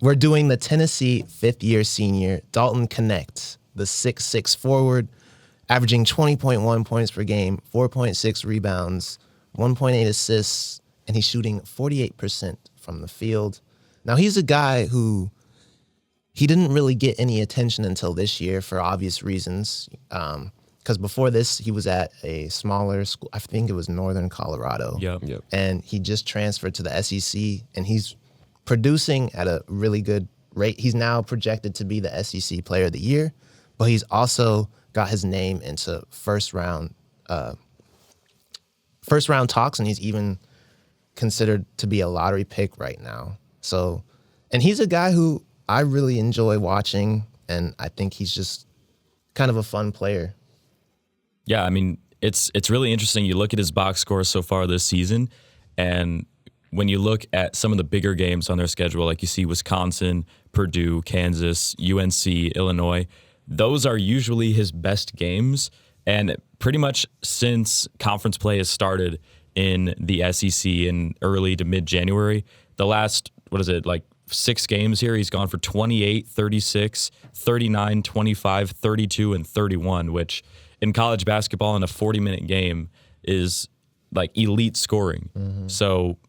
We're doing the Tennessee fifth-year senior, Dalton Knecht, the 6'6" forward, averaging 20.1 points per game, 4.6 rebounds, 1.8 assists, and he's shooting 48% from the field. Now, he's a guy who he didn't really get any attention until this year for obvious reasons. Because before this, he was at a smaller school. I think it was Northern Colorado. Yep. And he just transferred to the SEC, and he's producing at a really good rate. He's now projected to be the SEC Player of the Year, but he's also got his name into first round talks, and he's even considered to be a lottery pick right now. So, and he's a guy who I really enjoy watching, and I think he's just kind of a fun player. Yeah, I mean, it's really interesting. You look at his box score so far this season, and when you look at some of the bigger games on their schedule, like you see Wisconsin, Purdue, Kansas, UNC, Illinois, those are usually his best games. And pretty much since conference play has started in the SEC in early to mid-January, the last, 6 games here, he's gone for 28, 36, 39, 25, 32, and 31, which in college basketball in a 40-minute game is like elite scoring. Mm-hmm. So,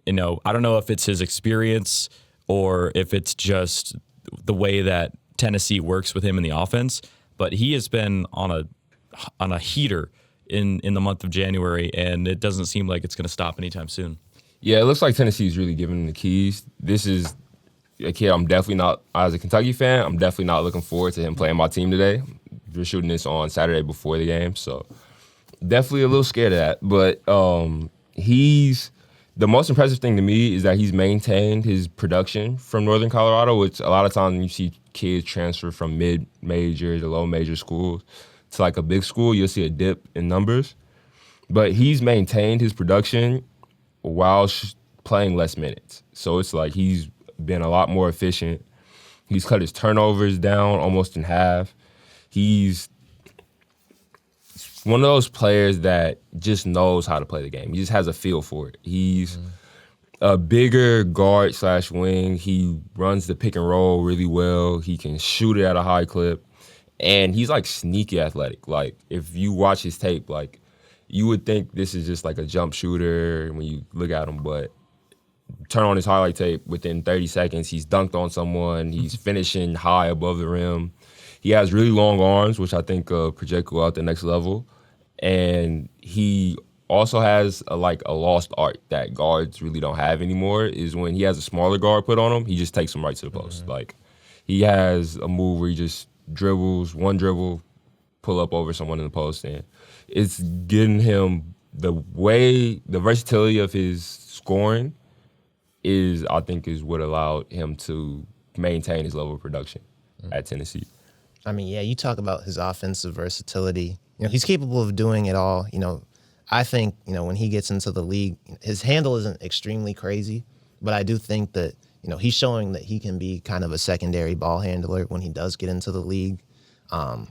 I don't know if it's his experience or if it's just the way that Tennessee works with him in the offense, but he has been on a heater in the month of January, and it doesn't seem like it's going to stop anytime soon. Yeah, it looks like Tennessee's really giving him the keys. This is a kid I'm definitely not, as a Kentucky fan, I'm definitely not looking forward to him playing my team today. We're shooting this on Saturday before the game, so definitely a little scared of that. But the most impressive thing to me is that he's maintained his production from Northern Colorado, which a lot of times when you see kids transfer from mid-major to low-major schools to like a big school, you'll see a dip in numbers. But he's maintained his production while playing less minutes. So it's like he's been a lot more efficient. He's cut his turnovers down almost in half. He's one of those players that just knows how to play the game. He just has a feel for it. He's a bigger guard/wing. He runs the pick and roll really well. He can shoot it at a high clip. And he's like sneaky athletic. Like if you watch his tape, like you would think this is just like a jump shooter when you look at him, but turn on his highlight tape, within 30 seconds, he's dunked on someone. He's finishing high above the rim. He has really long arms, which I think project go out the next level. And he also has a lost art that guards really don't have anymore, is when he has a smaller guard put on him, he just takes him right to the post. Mm-hmm. Like he has a move where he just dribbles, one dribble, pull up over someone in the post. And it's getting him the versatility of his scoring I think is what allowed him to maintain his level of production at Tennessee. I mean, yeah, you talk about his offensive versatility. He's capable of doing it all. I think, when he gets into the league, his handle isn't extremely crazy, but I do think that, he's showing that he can be kind of a secondary ball handler when he does get into the league. And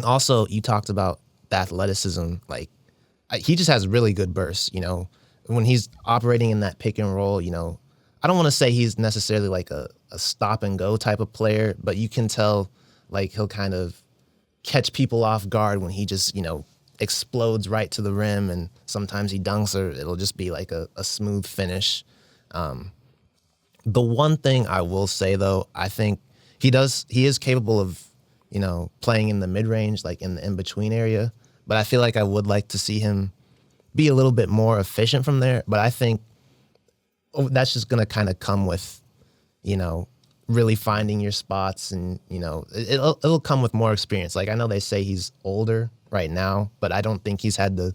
also, you talked about the athleticism. Like, he just has really good bursts, when he's operating in that pick and roll. I don't want to say he's necessarily like a stop and go type of player, but you can tell like he'll kind of catch people off guard when he just, explodes right to the rim, and sometimes he dunks or it'll just be like a smooth finish. The one thing I will say though, I think he is capable of, playing in the mid-range, like in the in-between area, but I feel like I would like to see him be a little bit more efficient from there. But I think that's just going to kind of come with, really finding your spots, and, it'll come with more experience. Like I know they say he's older right now, but I don't think he's had to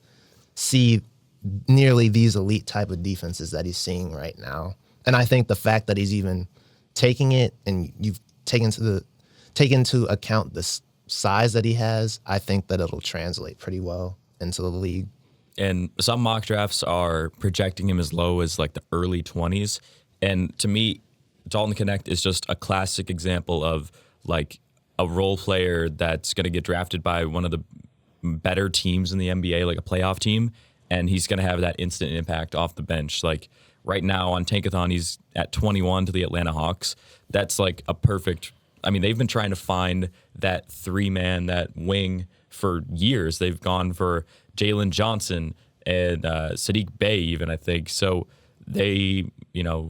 see nearly these elite type of defenses that he's seeing right now. And I think the fact that he's even taking it, and you've taken into account the size that he has, I think that it'll translate pretty well into the league. And some mock drafts are projecting him as low as like the early 20s. And to me, Dalton Knecht is just a classic example of like a role player that's going to get drafted by one of the better teams in the NBA, like a playoff team, and he's going to have that instant impact off the bench. Like right now on Tankathon, he's at 21 to the Atlanta Hawks. That's like a perfect. I mean, they've been trying to find that 3-man, that wing for years. They've gone for Jalen Johnson and Sadiq Bey, even, I think. So they,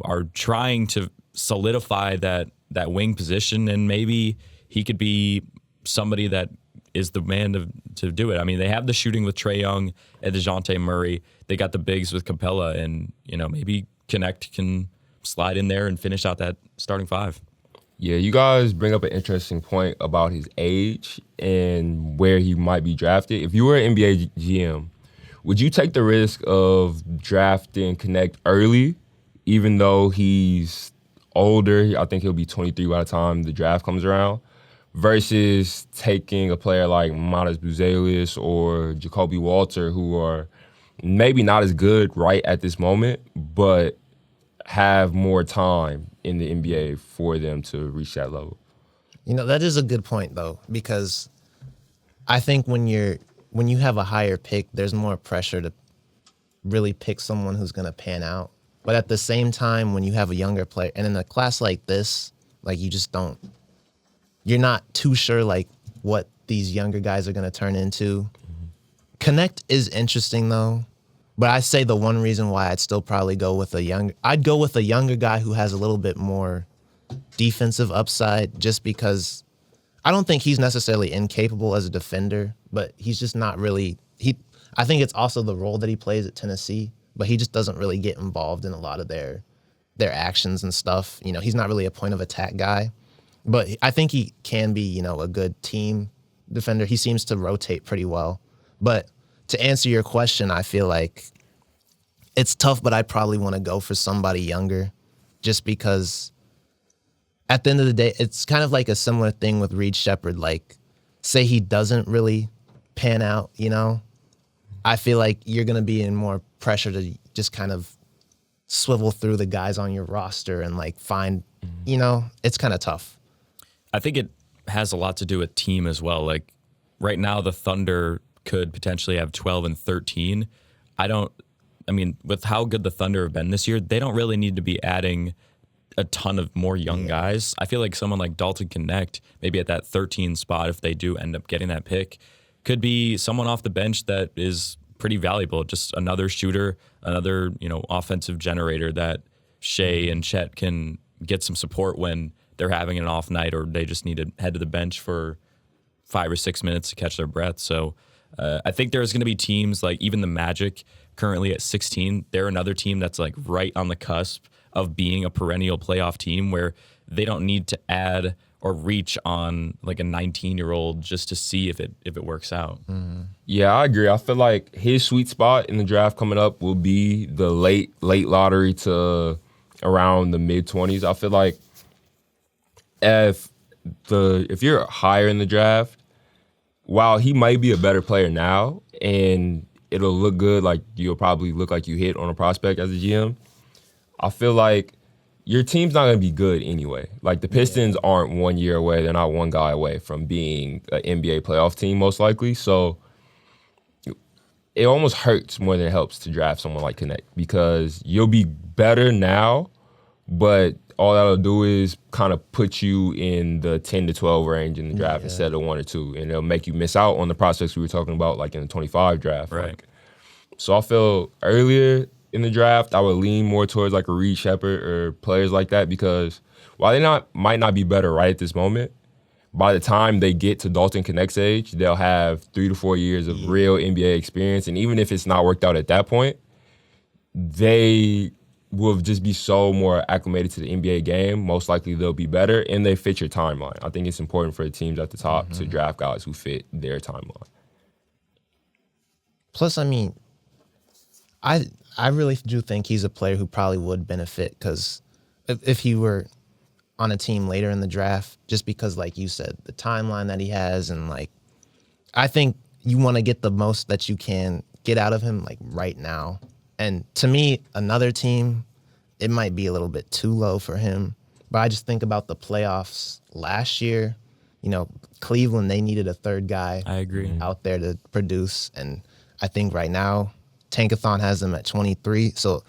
are trying to solidify that wing position, and maybe he could be somebody that is the man to do it. I mean, they have the shooting with Trae Young and DeJounte Murray. They got the bigs with Capella, and, maybe Knecht can slide in there and finish out that starting 5. Yeah, you guys bring up an interesting point about his age and where he might be drafted. If you were an NBA GM, would you take the risk of drafting Knecht early, even though he's older? I think he'll be 23 by the time the draft comes around, versus taking a player like Matas Buzelis or Jacoby Walter, who are maybe not as good right at this moment, but have more time in the NBA for them to reach that level. That is a good point, though, because I think when you have a higher pick, there's more pressure to really pick someone who's going to pan out. But at the same time, when you have a younger player, and in a class like this, like, you're not too sure, like, what these younger guys are going to turn into. Knecht is interesting, though. But I say the one reason why I'd still probably go with a younger guy who has a little bit more defensive upside, just because I don't think he's necessarily incapable as a defender, but he's just not really. I think it's also the role that he plays at Tennessee, but he just doesn't really get involved in a lot of their actions and stuff. He's not really a point of attack guy, but I think he can be, a good team defender. He seems to rotate pretty well, but to answer your question, I feel like it's tough, but I'd probably want to go for somebody younger, just because at the end of the day, it's kind of like a similar thing with Reed Shepherd. Like, say he doesn't really pan out, I feel like you're going to be in more pressure to just kind of swivel through the guys on your roster and like find, it's kind of tough. I think it has a lot to do with team as well. Like, right now, the Thunder could potentially have 12 and 13. With how good the Thunder have been this year, they don't really need to be adding a ton of more young guys. I feel like someone like Dalton Knecht, maybe at that 13 spot, if they do end up getting that pick, could be someone off the bench that is pretty valuable. Just another shooter, another, offensive generator that Shea and Chet can get some support when they're having an off night, or they just need to head to the bench for 5 or 6 minutes to catch their breath. So I think there's going to be teams like even the Magic currently at 16. They're another team that's like right on the cusp of being a perennial playoff team, where they don't need to add or reach on like a 19-year-old just to see if it works out. Mm-hmm. Yeah, I agree. I feel like his sweet spot in the draft coming up will be the late lottery to around the mid-20s. I feel like if you're higher in the draft, while he might be a better player now and it'll look good, like you'll probably look like you hit on a prospect as a GM, I feel like your team's not going to be good anyway. Like, the Pistons aren't 1 year away. They're not one guy away from being an NBA playoff team, most likely. So it almost hurts more than it helps to draft someone like Knecht, because you'll be better now, but all that'll do is kind of put you in the 10 to 12 range in the draft instead of 1 or 2. And it'll make you miss out on the prospects we were talking about, like in the 25 draft. Right. Like, so I feel earlier in the draft, I would lean more towards like a Reed Shepherd or players like that, because while they might not be better right at this moment, by the time they get to Dalton Knecht's age, they'll have 3 to 4 years of real NBA experience. And even if it's not worked out at that point, they will just be so more acclimated to the NBA game. Most likely they'll be better, and they fit your timeline. I think it's important for the teams at the top to draft guys who fit their timeline. Plus, I really do think he's a player who probably would benefit, because if he were on a team later in the draft, just because, like you said, the timeline that he has, and like, I think you want to get the most that you can get out of him, like, right now. And to me, another team, it might be a little bit too low for him. But I just think about the playoffs last year. Cleveland, they needed a third guy. I agree. Out there to produce. And I think right now, Tankathon has them at 23. So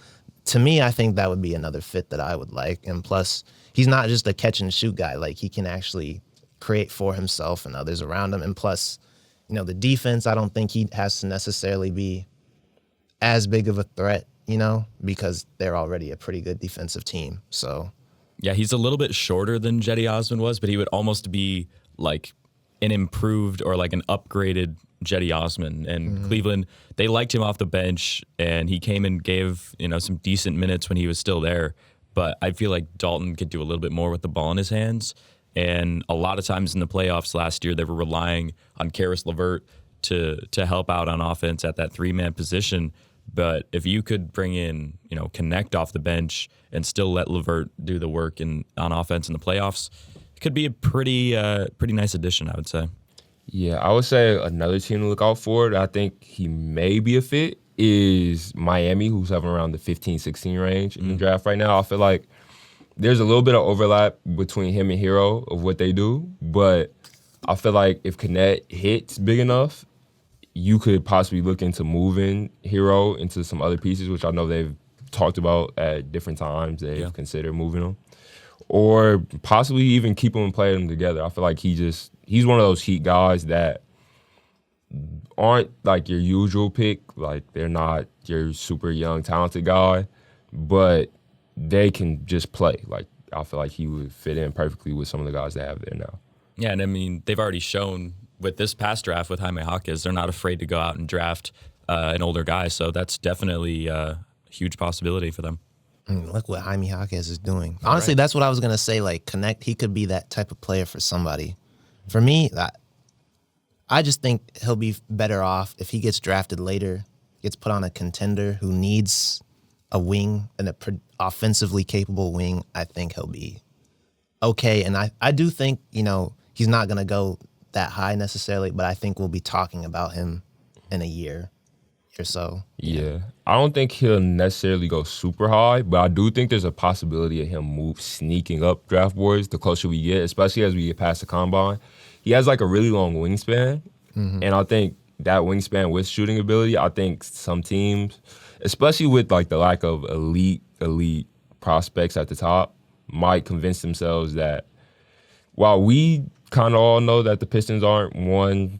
to me, I think that would be another fit that I would like. And plus, he's not just a catch and shoot guy. Like, he can actually create for himself and others around him. And plus, the defense, I don't think he has to necessarily be as big of a threat, because they're already a pretty good defensive team. So, yeah, he's a little bit shorter than Jetty Osman was, but he would almost be like an improved or like an upgraded Jetty Osman. And Cleveland, they liked him off the bench, and he came and gave some decent minutes when he was still there. But I feel like Dalton could do a little bit more with the ball in his hands. And a lot of times in the playoffs last year, they were relying on Karis LeVert to help out on offense at that 3-man position. But if you could bring in, Knecht off the bench and still let LeVert do the work on offense in the playoffs, it could be a pretty nice addition, I would say. Yeah, I would say another team to look out for, I think he may be a fit, is Miami, who's having around the 15-16 range in the draft right now. I feel like there's a little bit of overlap between him and Hero of what they do, but I feel like if Knecht hits big enough, you could possibly look into moving Hero into some other pieces, which I know they've talked about at different times. They've considered moving him. Or possibly even keep them and play them together. I feel like he's one of those Heat guys that aren't like your usual pick. Like, they're not your super young, talented guy, but they can just play. Like, I feel like he would fit in perfectly with some of the guys they have there now. Yeah, and I mean, they've already shown with this past draft with Jaime Jaquez, they're not afraid to go out and draft an older guy. So that's definitely a huge possibility for them. Look what Jaime Jaquez is doing. Honestly, that's what I was going to say. Like, Knecht, he could be that type of player for somebody. For me, I just think he'll be better off if he gets drafted later, gets put on a contender who needs a wing, and an offensively capable wing. I think he'll be okay. And I do think, he's not going to go that high necessarily, but I think we'll be talking about him in a year or so. Yeah. I don't think he'll necessarily go super high, but I do think there's a possibility of him sneaking up draft boards the closer we get, especially as we get past the combine. He has like a really long wingspan, and I think that wingspan with shooting ability, I think some teams, especially with like the lack of elite prospects at the top, might convince themselves that while we kind of all know that the Pistons aren't one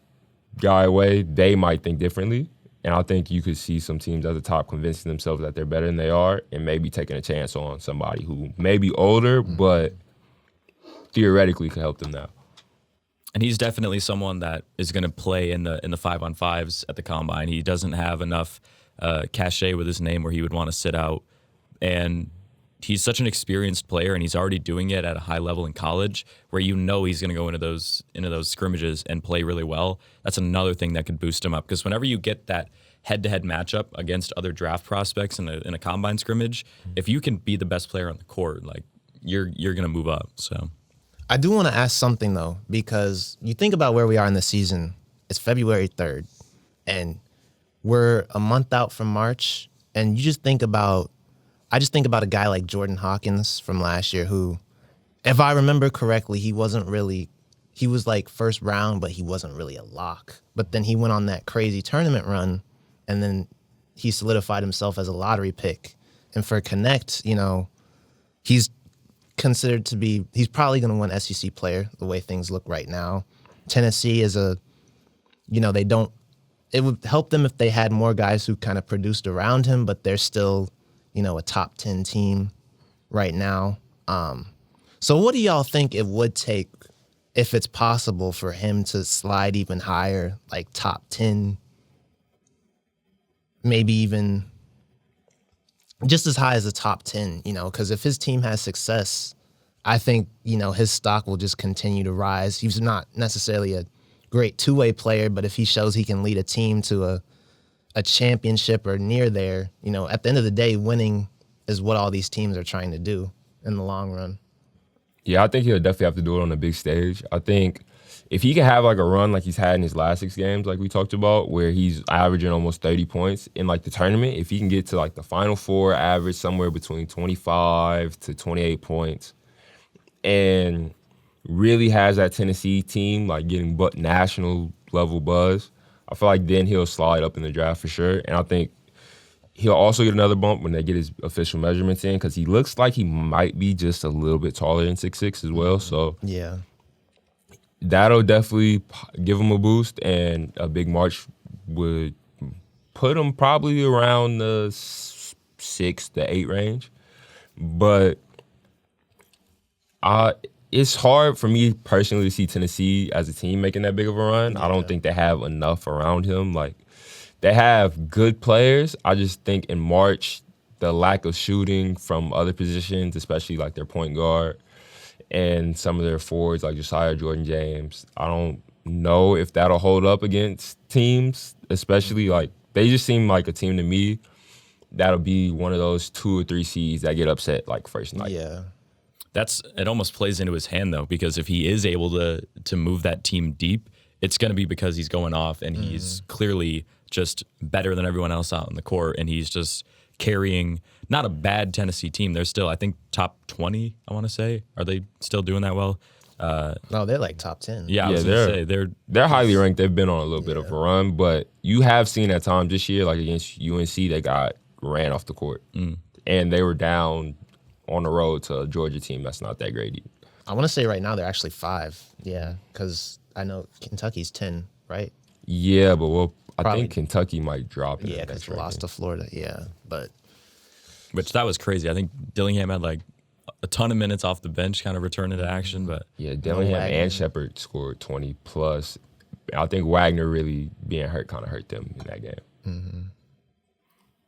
guy away, they might think differently. And I think you could see some teams at the top convincing themselves that they're better than they are and maybe taking a chance on somebody who may be older, but theoretically could help them now. And he's definitely someone that is going to play in the 5-on-5s at the combine. He doesn't have enough cachet with his name where he would want to sit out. And he's such an experienced player, and he's already doing it at a high level in college, where he's going to go into those scrimmages and play really well. That's another thing that could boost him up, because whenever you get that head-to-head matchup against other draft prospects in a combine scrimmage, if you can be the best player on the court, like you're going to move up. So I do want to ask something though, because you think about where we are in the season. It's February 3rd, and we're a month out from March, and you just think about. I just think about a guy like Jordan Hawkins from last year who, if I remember correctly, he was like first round, but he wasn't really a lock. But then he went on that crazy tournament run, and then he solidified himself as a lottery pick. And for Knecht, he's considered to be, he's probably going to win SEC player the way things look right now. Tennessee is it would help them if they had more guys who kind of produced around him, but they're still, a top 10 team right now. So what do y'all think it would take, if it's possible, for him to slide even higher, like top 10, maybe even just as high as the top 10, because if his team has success, I think, his stock will just continue to rise. He's not necessarily a great two-way player, but if he shows he can lead a team to a championship or near there, at the end of the day, winning is what all these teams are trying to do in the long run. Yeah, I think he'll definitely have to do it on a big stage. I think if he can have like a run like he's had in his last 6 games, like we talked about, where he's averaging almost 30 points in like the tournament, if he can get to like the Final Four, average somewhere between 25 to 28 points, and really has that Tennessee team like getting national level buzz, I feel like then he'll slide up in the draft for sure. And I think he'll also get another bump when they get his official measurements in because he looks like he might be just a little bit taller than 6'6" as well. So Yeah. that'll definitely give him a boost, and a big March would put him probably around the 6 to 8 range. But it's hard for me personally to see Tennessee as a team making that big of a run. I don't think they have enough around him. Like, they have good players. I just think in March, the lack of shooting from other positions, especially like their point guard and some of their forwards like Josiah Jordan James, I don't know if that'll hold up against teams, especially like they just seem like a team to me that'll be one of those 2 or 3 seeds that get upset like first night. Yeah. It almost plays into his hand though, because if he is able to move that team deep, it's going to be because he's going off and he's clearly just better than everyone else out in the court, and he's just carrying not a bad Tennessee team. They're still, I think, top 20, I want to say. Are they still doing that well? No, they're like top 10. Yeah, I was going to say. They're highly ranked. They've been on a little bit of a run, but you have seen at times this year, like against UNC, they got ran off the court. And they were down on the road to a Georgia team that's not that great either. I want to say right now they're actually 5. Yeah, because I know Kentucky's 10, right? Yeah, but I Probably. think Kentucky might drop it. Yeah, because they lost to Florida. Yeah, but Which that was crazy. I think Dillingham had like a ton of minutes off the bench, kind of returning to action. But Yeah, Dillingham Wagner. and Shepard scored 20 plus. I think Wagner really being hurt kind of hurt them in that game.